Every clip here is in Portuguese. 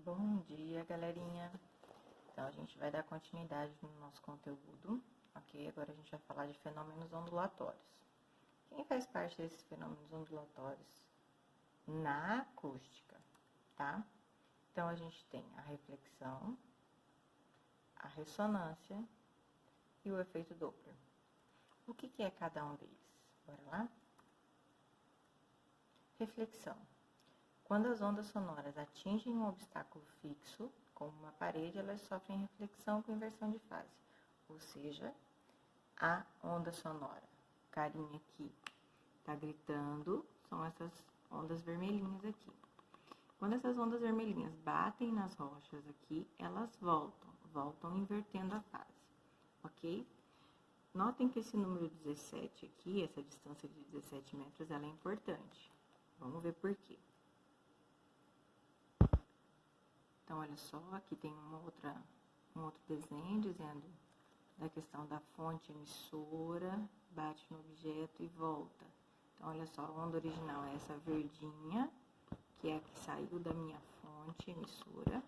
Bom dia, galerinha. Então, a gente vai dar continuidade no nosso conteúdo, ok? Agora a gente vai falar de fenômenos ondulatórios. Quem faz parte desses fenômenos ondulatórios? Na acústica, tá? Então, a gente tem a reflexão, a ressonância e o efeito Doppler. O que é cada um deles? Bora lá? Reflexão. Quando as ondas sonoras atingem um obstáculo fixo, como uma parede, elas sofrem reflexão com inversão de fase. Ou seja, a onda sonora, o carinha aqui tá gritando, são essas ondas vermelhinhas aqui. Quando essas ondas vermelhinhas batem nas rochas aqui, elas voltam invertendo a fase, ok? Notem que esse número 17 aqui, essa distância de 17 metros, ela é importante. Vamos ver por quê. Então, olha só, aqui tem um outro desenho dizendo da questão da fonte emissora, bate no objeto e volta. Então, olha só, a onda original é essa verdinha, que é a que saiu da minha fonte emissora,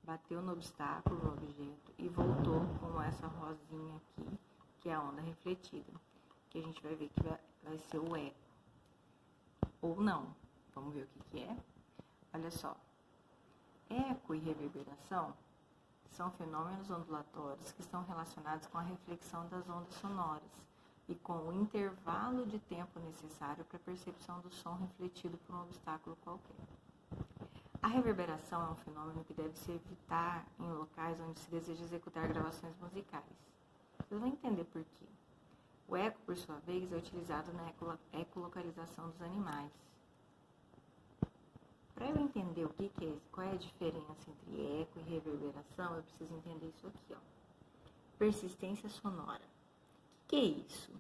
bateu no obstáculo, no objeto, e voltou com essa rosinha aqui, que é a onda refletida, que a gente vai ver que vai ser o eco. Ou não. Vamos ver o que é. Olha só. Eco e reverberação são fenômenos ondulatórios que estão relacionados com a reflexão das ondas sonoras e com o intervalo de tempo necessário para a percepção do som refletido por um obstáculo qualquer. A reverberação é um fenômeno que deve se evitar em locais onde se deseja executar gravações musicais. Vocês vão entender por quê. O eco, por sua vez, é utilizado na ecolocalização dos animais. Para eu entender o que é isso, qual é a diferença entre eco e reverberação, eu preciso entender isso aqui, ó. Persistência sonora. O que é isso?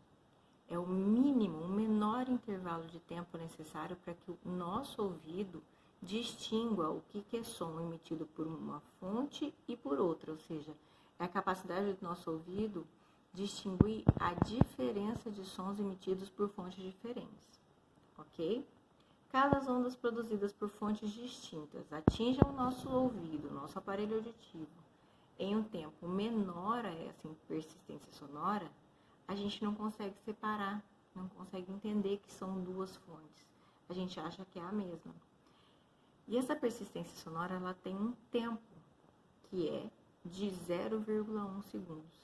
É o mínimo, o menor intervalo de tempo necessário para que o nosso ouvido distingua o que é som emitido por uma fonte e por outra, ou seja, é a capacidade do nosso ouvido distinguir a diferença de sons emitidos por fontes diferentes, ok? Caso as ondas produzidas por fontes distintas atinjam o nosso ouvido, nosso aparelho auditivo, em um tempo menor a essa persistência sonora, a gente não consegue separar, não consegue entender que são duas fontes. A gente acha que é a mesma. E essa persistência sonora, ela tem um tempo, que é de 0,1 segundos.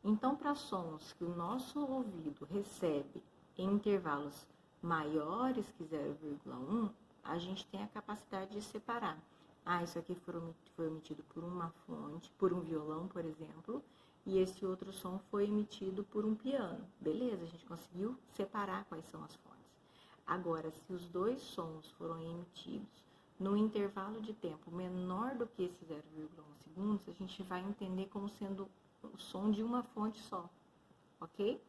Então, para sons que o nosso ouvido recebe em intervalos maiores que 0,1, a gente tem a capacidade de separar. Isso aqui foi emitido por uma fonte, por um violão, por exemplo, e esse outro som foi emitido por um piano. Beleza, a gente conseguiu separar quais são as fontes. Agora, se os dois sons foram emitidos num intervalo de tempo menor do que esse 0,1 segundos, a gente vai entender como sendo o som de uma fonte só, ok?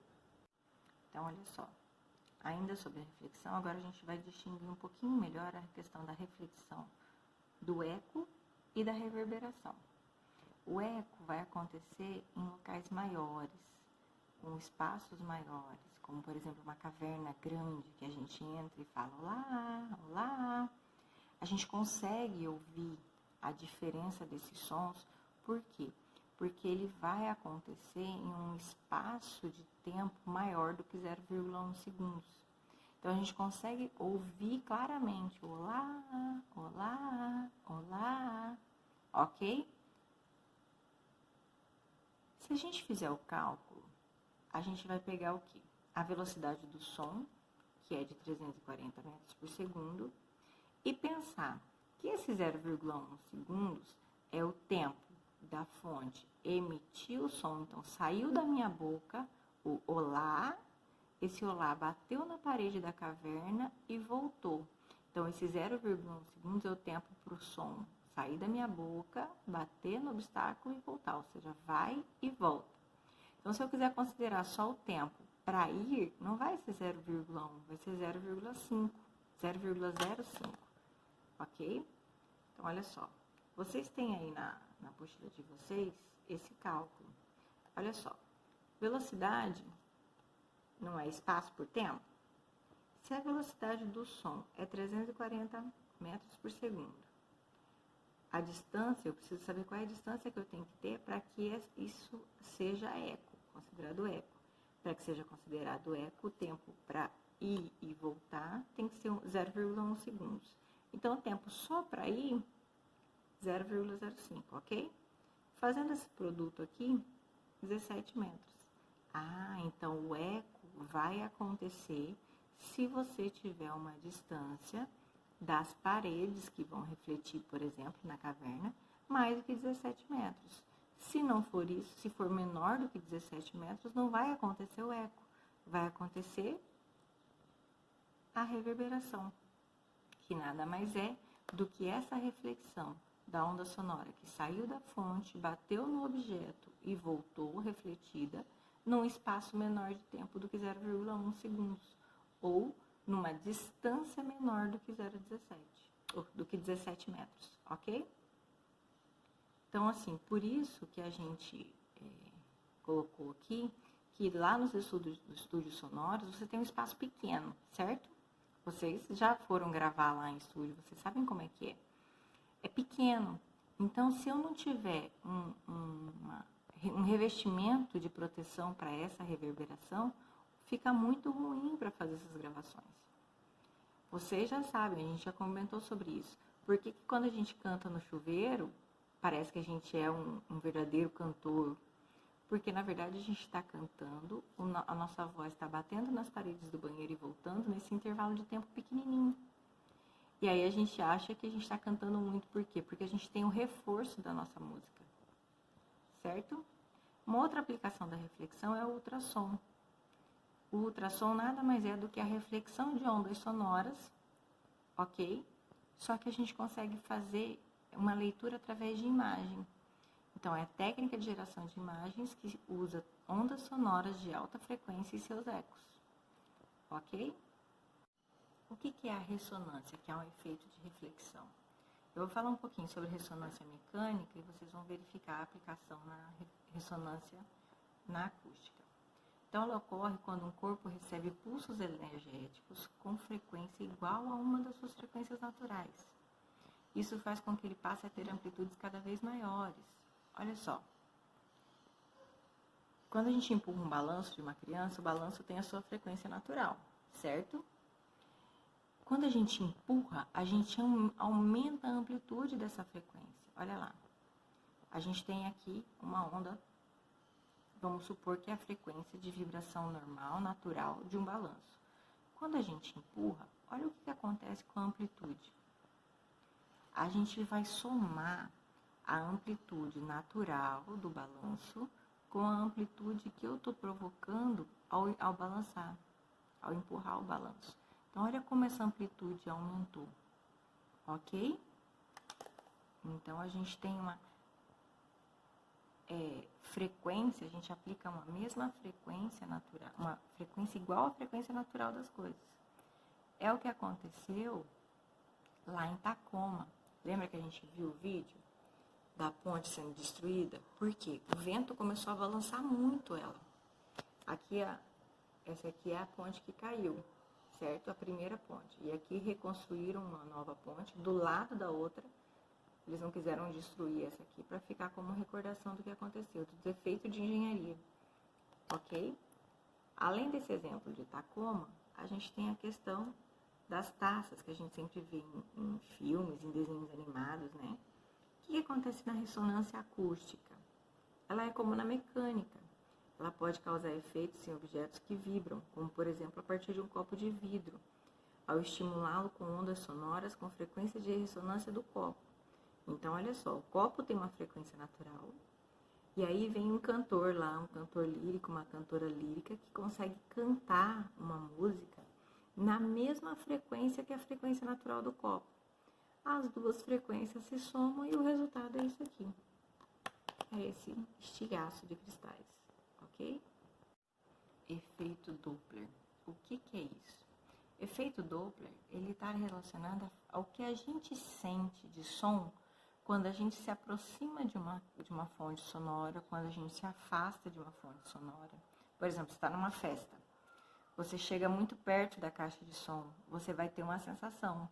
Então, olha só. Ainda sobre a reflexão, agora a gente vai distinguir um pouquinho melhor a questão da reflexão, do eco e da reverberação. O eco vai acontecer em locais maiores, com espaços maiores, como por exemplo uma caverna grande que a gente entra e fala olá, olá. A gente consegue ouvir a diferença desses sons, por quê? Porque ele vai acontecer em um espaço de tempo maior do que 0,1 segundos. Então, a gente consegue ouvir claramente olá, olá, olá, ok? Se a gente fizer o cálculo, a gente vai pegar o quê? A velocidade do som, que é de 340 metros por segundo, e pensar que esse 0,1 segundos é o tempo da fonte emitiu o som, então saiu da minha boca o olá, esse olá bateu na parede da caverna e voltou. Então, esse 0,1 segundos é o tempo para o som sair da minha boca, bater no obstáculo e voltar, ou seja, vai e volta. Então, se eu quiser considerar só o tempo para ir, não vai ser 0,1, vai ser 0,5, 0,05, ok? Então, olha só, vocês têm aí na apostila de vocês esse cálculo. Olha só, velocidade não é espaço por tempo? Se a velocidade do som é 340 metros por segundo, a distância, eu preciso saber qual é a distância que eu tenho que ter para que isso seja eco, considerado eco. Para que seja considerado eco, o tempo para ir e voltar tem que ser 0,1 segundos. Então, o tempo só para ir, 0,05, ok? Fazendo esse produto aqui, 17 metros. Ah, então o eco vai acontecer se você tiver uma distância das paredes que vão refletir, por exemplo, na caverna, mais do que 17 metros. Se não for isso, se for menor do que 17 metros, não vai acontecer o eco. Vai acontecer a reverberação, que nada mais é do que essa reflexão da onda sonora que saiu da fonte, bateu no objeto e voltou refletida num espaço menor de tempo do que 0,1 segundos, ou numa distância menor do que 0,17, ou do que 17 metros, ok? Então, assim, por isso que a gente colocou aqui, que lá nos estúdios sonoros, você tem um espaço pequeno, certo? Vocês já foram gravar lá em estúdio, vocês sabem como é que é. É pequeno. Então, se eu não tiver um revestimento de proteção para essa reverberação, fica muito ruim para fazer essas gravações. Vocês já sabem, a gente já comentou sobre isso. Por que quando a gente canta no chuveiro, parece que a gente é um verdadeiro cantor? Porque, na verdade, a gente está cantando, a nossa voz está batendo nas paredes do banheiro e voltando nesse intervalo de tempo pequenininho. E aí a gente acha que a gente está cantando muito, por quê? Porque a gente tem o reforço da nossa música, certo? Uma outra aplicação da reflexão é o ultrassom. O ultrassom nada mais é do que a reflexão de ondas sonoras, ok? Só que a gente consegue fazer uma leitura através de imagem. Então, é a técnica de geração de imagens que usa ondas sonoras de alta frequência e seus ecos, ok? O que é a ressonância, que é um efeito de reflexão? Eu vou falar um pouquinho sobre ressonância mecânica e vocês vão verificar a aplicação na ressonância na acústica. Então, ela ocorre quando um corpo recebe pulsos energéticos com frequência igual a uma das suas frequências naturais. Isso faz com que ele passe a ter amplitudes cada vez maiores. Olha só. Quando a gente empurra um balanço de uma criança, o balanço tem a sua frequência natural, certo? Quando a gente empurra, a gente aumenta a amplitude dessa frequência. Olha lá. A gente tem aqui uma onda, vamos supor que é a frequência de vibração normal, natural, de um balanço. Quando a gente empurra, olha o que acontece com a amplitude. A gente vai somar a amplitude natural do balanço com a amplitude que eu estou provocando ao balançar, ao empurrar o balanço. Então, olha como essa amplitude aumentou, ok? Então, a gente tem uma frequência, a gente aplica uma mesma frequência natural, uma frequência igual à frequência natural das coisas. É o que aconteceu lá em Tacoma. Lembra que a gente viu o vídeo da ponte sendo destruída? Por quê? O vento começou a balançar muito ela. Essa aqui é a ponte que caiu, certo? A primeira ponte. E aqui reconstruíram uma nova ponte do lado da outra. Eles não quiseram destruir essa aqui para ficar como recordação do que aconteceu, do defeito de engenharia, ok? Além desse exemplo de Tacoma, a gente tem a questão das taças, que a gente sempre vê em filmes, em desenhos animados, né? O que acontece na ressonância acústica? Ela é como na mecânica. Ela pode causar efeitos em objetos que vibram, como, por exemplo, a partir de um copo de vidro, ao estimulá-lo com ondas sonoras com frequência de ressonância do copo. Então, olha só, o copo tem uma frequência natural, e aí vem um cantor lá, um cantor lírico, uma cantora lírica, que consegue cantar uma música na mesma frequência que a frequência natural do copo. As duas frequências se somam e o resultado é isso aqui. É esse estilhaço de cristais, ok? Efeito Doppler. O que é isso? Efeito Doppler, ele está relacionado ao que a gente sente de som quando a gente se aproxima de uma fonte sonora, quando a gente se afasta de uma fonte sonora. Por exemplo, você está numa festa, você chega muito perto da caixa de som, você vai ter uma sensação.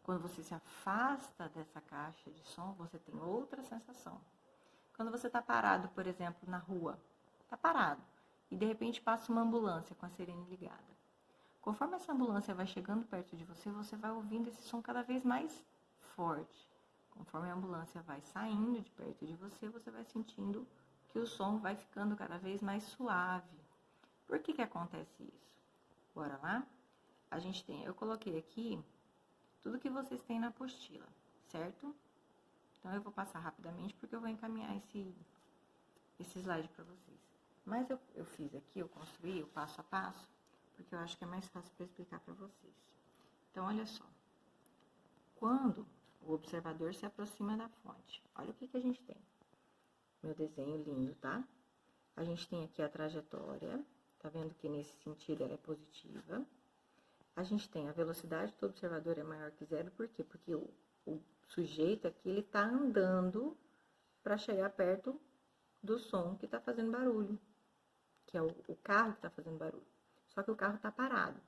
Quando você se afasta dessa caixa de som, você tem outra sensação. Quando você está parado, por exemplo, na rua, está parado, e de repente passa uma ambulância com a sirene ligada. Conforme essa ambulância vai chegando perto de você, você vai ouvindo esse som cada vez mais forte. Conforme a ambulância vai saindo de perto de você, você vai sentindo que o som vai ficando cada vez mais suave. Por que acontece isso? Bora lá? Eu coloquei aqui tudo que vocês têm na apostila, certo? Então, eu vou passar rapidamente porque eu vou encaminhar esse slide para vocês. Mas eu fiz aqui, eu construí o passo a passo, porque eu acho que é mais fácil para explicar para vocês. Então, olha só. Quando o observador se aproxima da fonte, olha o que a gente tem. Meu desenho lindo, tá? A gente tem aqui a trajetória, tá vendo que nesse sentido ela é positiva. A gente tem a velocidade do observador é maior que zero, por quê? Porque o sujeito aqui, ele tá andando para chegar perto do som que tá fazendo barulho, que é o carro que tá fazendo barulho. Só que o carro tá parado.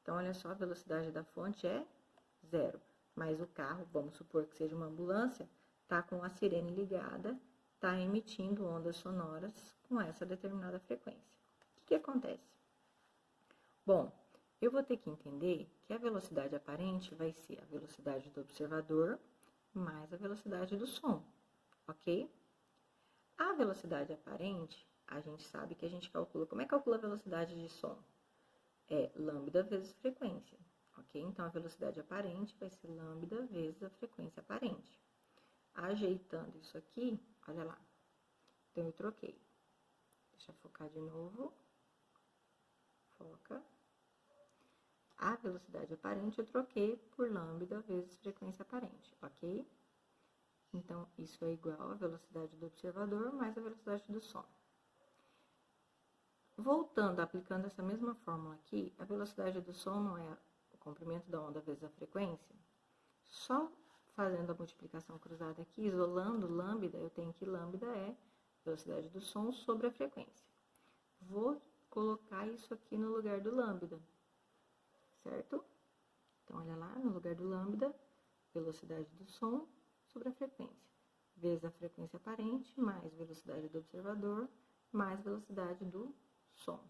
Então, olha só, a velocidade da fonte é zero. Mas o carro, vamos supor que seja uma ambulância, tá com a sirene ligada, tá emitindo ondas sonoras com essa determinada frequência. O que acontece? Bom, eu vou ter que entender que a velocidade aparente vai ser a velocidade do observador mais a velocidade do som, ok? A velocidade aparente, a gente sabe que a gente calcula. Como é que calcula a velocidade de som? É lambda vezes frequência, ok? Então, a velocidade aparente vai ser lambda vezes a frequência aparente. Ajeitando isso aqui, olha lá. Então, eu troquei. Deixa eu focar de novo. Foca. A velocidade aparente eu troquei por lambda vezes frequência aparente, ok? Então, isso é igual à velocidade do observador mais a velocidade do som. Voltando, aplicando essa mesma fórmula aqui, a velocidade do som não é o comprimento da onda vezes a frequência? Só fazendo a multiplicação cruzada aqui, isolando lambda, eu tenho que lambda é velocidade do som sobre a frequência. Vou colocar isso aqui no lugar do lambda, certo? Então, olha lá, no lugar do lambda, velocidade do som sobre a frequência, vezes a frequência aparente, mais velocidade do observador, mais velocidade do som.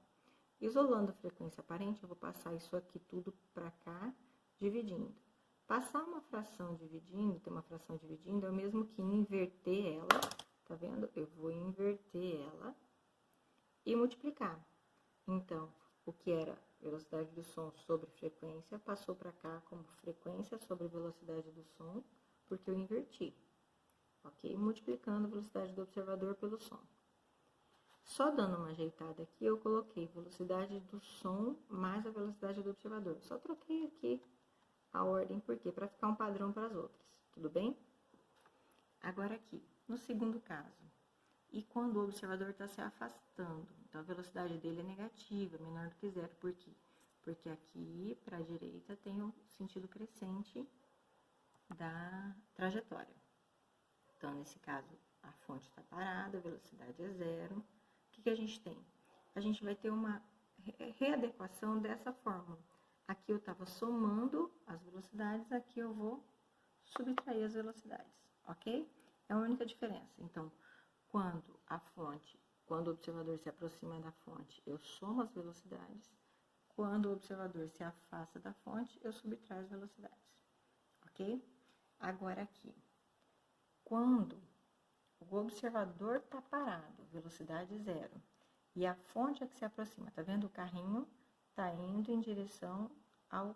Isolando a frequência aparente, eu vou passar isso aqui tudo para cá, dividindo. Passar uma fração dividindo, ter uma fração dividindo, é o mesmo que inverter ela, tá vendo? Eu vou inverter ela e multiplicar. Então, o que era velocidade do som sobre frequência, passou para cá como frequência sobre velocidade do som, porque eu inverti, ok? Multiplicando a velocidade do observador pelo som. Só dando uma ajeitada aqui, eu coloquei velocidade do som mais a velocidade do observador. Só troquei aqui a ordem, por quê? Para ficar um padrão para as outras, tudo bem? Agora aqui, no segundo caso, e quando o observador está se afastando, então a velocidade dele é negativa, menor do que zero, por quê? Porque aqui para a direita tem o sentido crescente da trajetória. Então, nesse caso, a fonte está parada, a velocidade é zero. O que a gente tem? A gente vai ter uma readequação dessa fórmula. Aqui eu estava somando as velocidades, aqui eu vou subtrair as velocidades, ok? É a única diferença. Então, quando o observador se aproxima da fonte, eu somo as velocidades. Quando o observador se afasta da fonte, eu subtraio as velocidades, ok? Agora aqui, quando o observador está parado, velocidade zero, e a fonte é que se aproxima, tá vendo? O carrinho está indo em direção ao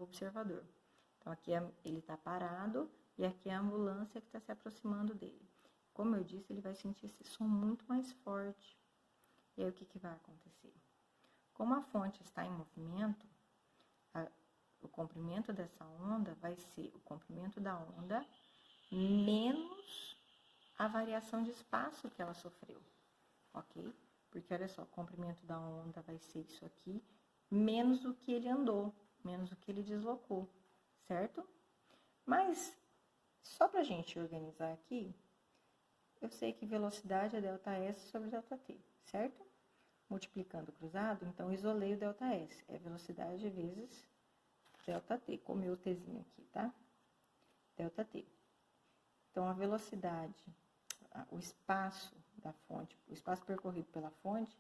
observador. Então, aqui ele está parado e aqui é a ambulância que está se aproximando dele. Como eu disse, ele vai sentir esse som muito mais forte. E aí, o que vai acontecer? Como a fonte está em movimento, o comprimento dessa onda vai ser o comprimento da onda menos a variação de espaço que ela sofreu, ok? Porque, olha só, o comprimento da onda vai ser isso aqui, menos o que ele andou, menos o que ele deslocou, certo? Mas, só pra gente organizar aqui, eu sei que velocidade é ΔS sobre ΔT, certo? Multiplicando cruzado, então, isolei o ΔS, é velocidade vezes ΔT, com o meu Tzinho aqui, tá? ΔT. Então, a velocidade, o espaço da fonte, o espaço percorrido pela fonte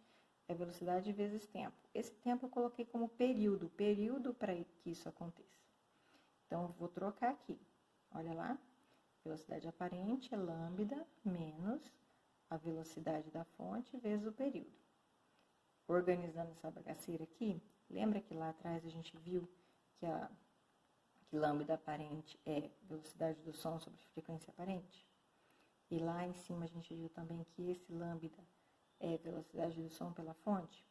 é velocidade vezes tempo. Esse tempo eu coloquei como período para que isso aconteça. Então, eu vou trocar aqui. Olha lá, velocidade aparente é lambda menos a velocidade da fonte vezes o período. Organizando essa bagaceira aqui, lembra que lá atrás a gente viu que lambda aparente é velocidade do som sobre frequência aparente? E lá em cima a gente viu também que esse lambda é velocidade do som pela fonte?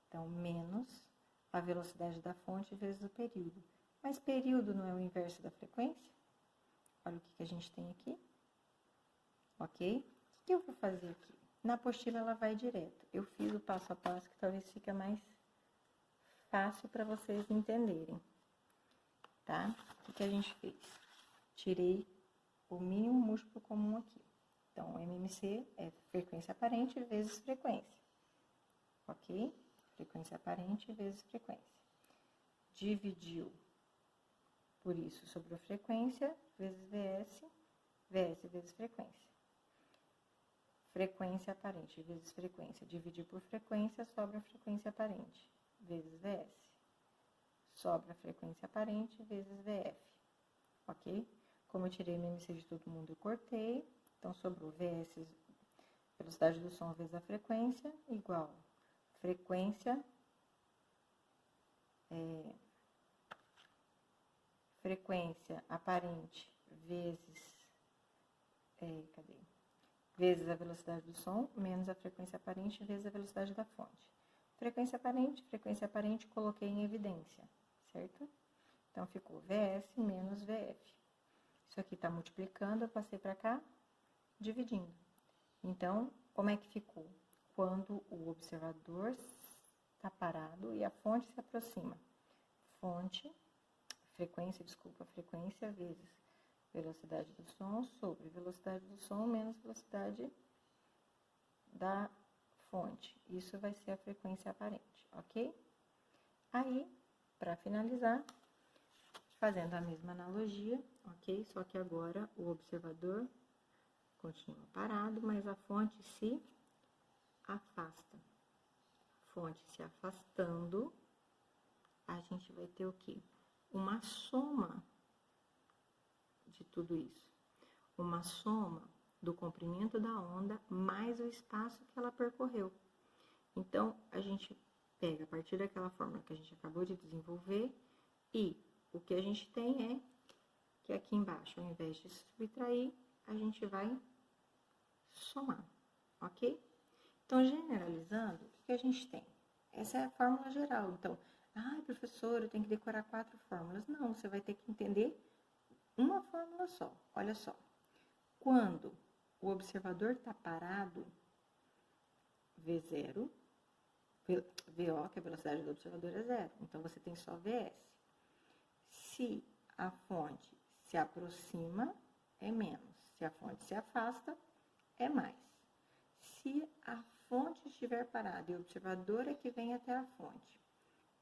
Então, menos a velocidade da fonte vezes o período. Mas período não é o inverso da frequência? Olha o que a gente tem aqui. Ok? O que eu vou fazer aqui? Na apostila ela vai direto. Eu fiz o passo a passo que talvez fique mais fácil para vocês entenderem. Tá? O que a gente fez? Tirei o mínimo múltiplo comum aqui. Então, MMC é frequência aparente vezes frequência. Ok? Frequência aparente vezes frequência. Dividiu por isso sobre a frequência vezes VS, VS vezes frequência. Frequência aparente vezes frequência. Dividir por frequência, sobra a frequência aparente vezes VS. Sobra a frequência aparente vezes VF. Ok? Como eu tirei o MMC de todo mundo, eu cortei. Então, sobrou VS, velocidade do som vezes a frequência, igual frequência, frequência aparente vezes, vezes a velocidade do som, menos a frequência aparente vezes a velocidade da fonte. Frequência aparente, coloquei em evidência, certo? Então, ficou VS menos VF. Isso aqui tá multiplicando, eu passei para cá, dividindo. Então, como é que ficou? Quando o observador está parado e a fonte se aproxima. Frequência vezes velocidade do som sobre velocidade do som menos velocidade da fonte. Isso vai ser a frequência aparente, ok? Aí, para finalizar, fazendo a mesma analogia, ok? Só que agora o observador continua parado, mas a fonte se afasta. Fonte se afastando, a gente vai ter o quê? Uma soma de tudo isso. Uma soma do comprimento da onda mais o espaço que ela percorreu. Então, a gente pega a partir daquela fórmula que a gente acabou de desenvolver e o que a gente tem é que aqui embaixo, ao invés de subtrair, a gente vai somar, ok? Então, generalizando, o que a gente tem? Essa é a fórmula geral. Então, professor, eu tenho que decorar 4 fórmulas. Não, você vai ter que entender uma fórmula só. Olha só. Quando o observador está parado, V0, VO, que é a velocidade do observador, é 0. Então, você tem só VS. Se a fonte se aproxima, é menos. Se a fonte se afasta, é mais. Se a fonte estiver parada e o observador é que vem até a fonte,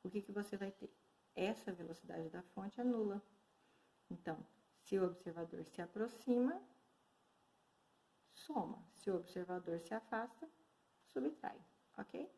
o que você vai ter? Essa velocidade da fonte é nula. Então, se o observador se aproxima, soma. Se o observador se afasta, subtrai, ok?